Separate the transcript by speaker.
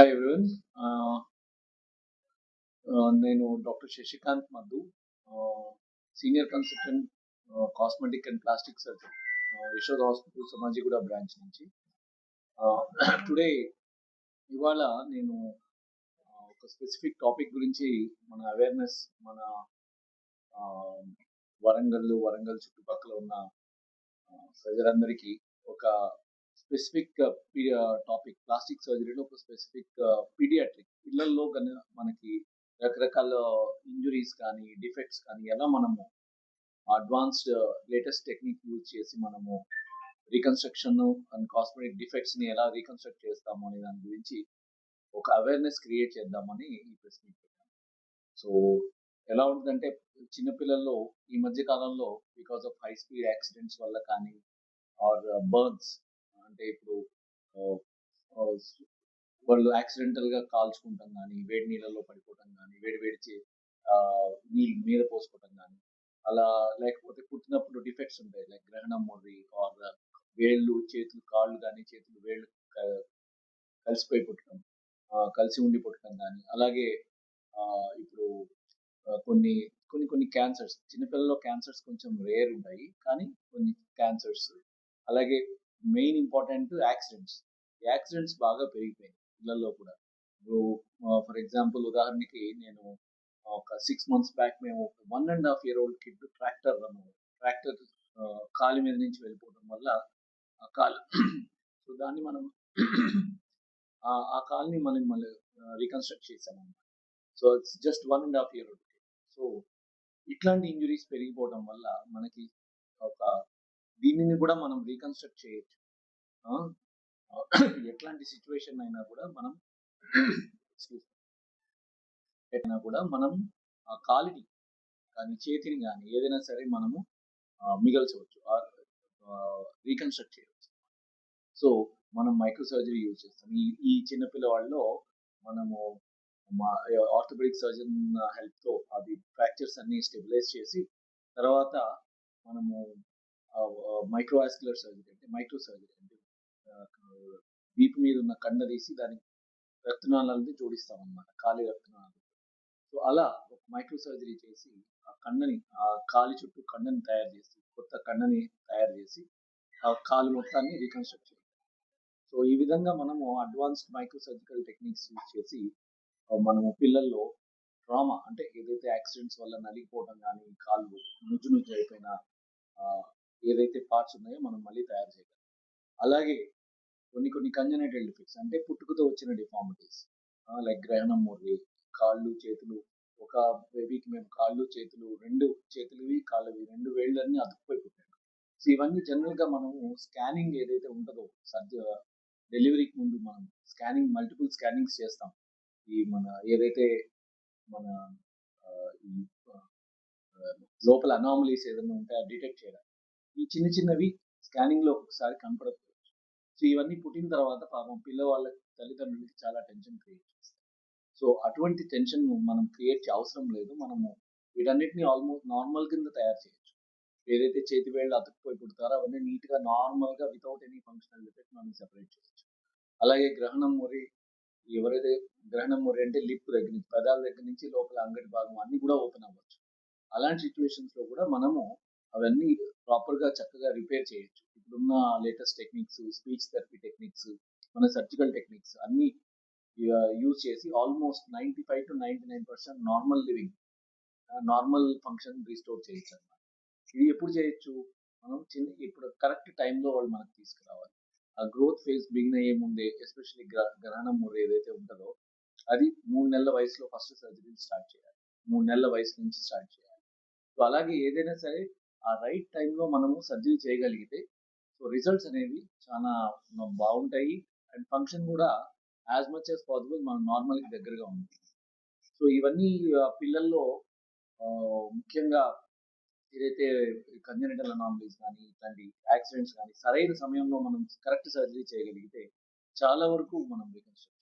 Speaker 1: Hi everyone. Ah, నేను doctor Shashikant Madhu, senior consultant, cosmetic and plastic surgeon, Yashoda hospital Somajiguda branch నుంచి. Today ఇవాళ నేను ఒక స్పెసిఫిక్ టాపిక్ గురించి మన అవేర్‌నెస్ మన ఆహ్, వరంగల్ చుట్టుపక్కల ఉన్న ప్రజలందరికీ ఒక స్పెసిఫిక్ టాపిక్ ప్లాస్టిక్ సర్జరీలో ఒక స్పెసిఫిక్ పీడియాట్రిక్ పిల్లల్లో మనకి రకరకాల ఇంజురీస్ కానీ డిఫెక్ట్స్ కానీ ఎలా మనము అడ్వాన్స్డ్ లేటెస్ట్ టెక్నిక్ యూజ్ చేసి మనము రీకన్స్ట్రక్షన్ అండ్ కాస్మెటిక్ డిఫెక్ట్స్ ని ఎలా రీకన్స్ట్రక్ట్ చేస్తాము అనే దాని గురించి ఒక అవేర్నెస్ క్రియేట్ చేద్దామని ఈ ప్రెస్ మీట్ పెట్టాను. సో ఎలా ఉంటుందంటే చిన్నపిల్లల్లో ఈ మధ్య కాలంలో because of high speed accidents వల్ల కానీ ఆర్ బర్న్స్, అంటే ఇప్పుడు ఆహ్, ఆహ్, వాళ్ళు యాక్సిడెంటల్ గా కాల్చుకుంటాం కానీ వేడి నీళ్ళలో పడిపోవటం కానీ వేడి వేడి నీళ్ళు మీద పోసుకోవటం కానీ అలా, లేకపోతే పుట్టినప్పుడు డిఫెక్ట్స్ ఉంటాయి లైక్ గ్రహణం మొర్రి ఆర్ వేళ్ళు చేతులు కాళ్ళు కానీ చేతులు వేళ్ళు క- కలిసిపోయి పుట్టడం, కలిసి ఉండి పుట్టడం కానీ అలాగే ఇప్పుడు కొన్ని కొన్ని కొన్ని క్యాన్సర్స్ చిన్నపిల్లల్లో క్యాన్సర్స్ కొంచెం రేర్ ఉంటాయి కానీ కొన్ని క్యాన్సర్స్ అలాగే మెయిన్ ఇంపార్టెంట్ యాక్సిడెంట్స్ బాగా పెరిగిపోయాయి పిల్లల్లో కూడా. ఇప్పుడు ఫర్ ఎగ్జాంపుల్ ఉదాహరణకి నేను ఒక 6 months బ్యాక్ మేము ఒక 1.5 year old కిడ్ ట్రాక్టర్ కాలి మీద నుంచి వెళ్ళిపోవడం వల్ల ఆ కాలు సో దాన్ని మనం ఆ కాల్ని మళ్ళీ రీకన్స్ట్రక్ట్ చేసామన్నమాట. So it's just 1.5 year old. So ఇట్లాంటి ఇంజురీస్ పెరిగిపోవడం వల్ల మనకి ఒక దీనిని కూడా మనం రీకన్స్ట్రక్ట్ చేయొచ్చు. ఆ, ఎట్లాంటి సిచ్యువేషన్ అయినా కూడా మనం excuse me, అయినా కూడా మనం ఆ కాలిని కానీ చేతిని కానీ ఏదైనా సరే మనము మిగల్చవచ్చు ఆర్ రీకన్స్ట్రక్ట్ చేయవచ్చు. సో మనం మైక్రో సర్జరీ యూజ్ చేస్తాం. ఈ చిన్న పిల్లవాళ్ళలో మనము ఆర్థోపెడిక్ సర్జన్ హెల్ప్ తో అది ఫ్రాక్చర్స్ అన్ని స్టెబిలైజ్ చేసి తర్వాత మనము మైక్రోవాస్కులర్ సర్జరీ అంటే వీపు మీద ఉన్న కండ తీసి దానికి రక్తనాళాలతో జోడిస్తాం అన్నమాట, ఖాళీ రక్తనాళాలు. సో అలా ఒక మైక్రో సర్జరీ చేసి ఆ కండని ఆ కాలి చుట్టూ కండని తయారు చేసి కొత్త కండని తయారు చేసి ఆ కాలు మొత్తాన్ని రీకన్స్ట్రక్ట్ చేయాలి. సో ఈ విధంగా మనము advanced micro surgical techniques use చేసి మనము పిల్లల్లో ట్రామా అంటే ఏదైతే యాక్సిడెంట్స్ వల్ల నలిగిపోవడం కానీ కాళ్ళు నుజ్జు అయిపోయిన ఆ, ఏదైతే పార్ట్స్ ఉన్నాయో మనం మళ్ళీ తయారు చేయగలం. అలాగే కొన్ని కొన్ని కంజనైటల్ డిఫెక్ట్స్ అంటే పుట్టుకతో వచ్చిన డిఫార్మిటీస్ లైక్ గ్రహణం మొర్రి, కాళ్ళు చేతులు. ఒక బేబీకి మేము కాళ్ళు చేతులు రెండు చేతులవి కాళ్ళవి రెండు వేళ్ళన్నీ అతుక్కుపోయి పుట్టాడు. సో ఇవన్నీ జనరల్ గా మనము స్కానింగ్ ఏదైతే ఉంటుందో డెలివరీకి ముందు మనం మల్టిపుల్ స్కానింగ్స్ చేస్తాం. ఈ మన ఏదైతే మన ఆ, ఈ ఆ, లోపల అనామలీస్ ఏదైనా ఉంటే డిటెక్ట్ చేయడానికి ఈ చిన్న చిన్నవి స్కానింగ్ లో ఒకసారి కనపడకపోవచ్చు. సో ఇవన్నీ పుట్టిన తర్వాత పాపం పిల్లవాళ్ళ తల్లిదండ్రులకి చాలా టెన్షన్ క్రియేట్ చేస్తాయి. సో అటువంటి టెన్షన్ మనం క్రియేట్ అవసరం లేదు. మనము వీటన్నిటిని ఆల్మోస్ట్ నార్మల్ కింద తయారు చేయొచ్చు. ఏదైతే చేతి వేళ్ళు అతుక్కుపోయి పుడతారో అవన్నీ నీట్ గా నార్మల్ గా వితౌట్ ఎనీ ఫంక్షనల్ డిఫెక్ట్ మనం సెపరేట్ చేయొచ్చు. అలాగే గ్రహణం మొరి, ఎవరైతే గ్రహణం మొరి అంటే లిప్ దగ్గర నుంచి పెదాల దగ్గర నుంచి లోపల అంగటి భాగం అన్ని కూడా ఓపెన్ అవ్వచ్చు. అలాంటి సిచ్యువేషన్స్ లో కూడా మనము అవన్నీ ప్రాపర్ గా చక్కగా రిపేర్ చేయొచ్చు. ఇప్పుడున్న latest techniques, speech therapy techniques, మన సర్జికల్ టెక్నిక్స్ అన్ని యూజ్ చేసి almost 95 to 99% normal living, normal function restore చేయొచ్చు అన్నమాట. ఇది ఎప్పుడు చేయొచ్చు? మనం ఇప్పుడు కరెక్ట్ టైంలో వాళ్ళు మనకు తీసుకురావాలి. ఆ గ్రోత్ ఫేజ్ బిగిన్ అయ్యే ముందే ఎస్పెషల్లీ గ్రహణం మూడు ఏదైతే ఉంటుందో అది 3 నెలల వయసులో ఫస్ట్ సర్జరీ స్టార్ట్ చేయాలి. 3 నెలల వయసు నుంచి స్టార్ట్ చేయాలి. సో అలాగే ఏదైనా సరే ఆ రైట్ టైంలో మనము సర్జరీ చేయగలిగితే సో రిజల్ట్స్ అనేవి చాలా బాగుంటాయి. అండ్ ఫంక్షన్ కూడా యాజ్ మచ్ యాజ్ పాసిబుల్ మనం నార్మల్కి దగ్గరగా ఉంటుంది. సో ఇవన్నీ పిల్లల్లో ముఖ్యంగా ఏదైతే కంజనిటల్ అనామలీస్ కానీ ఇట్లాంటి యాక్సిడెంట్స్ కానీ సరైన సమయంలో మనం కరెక్ట్ సర్జరీ చేయగలిగితే చాలా వరకు మనం రికన్స్ట్రక్ట్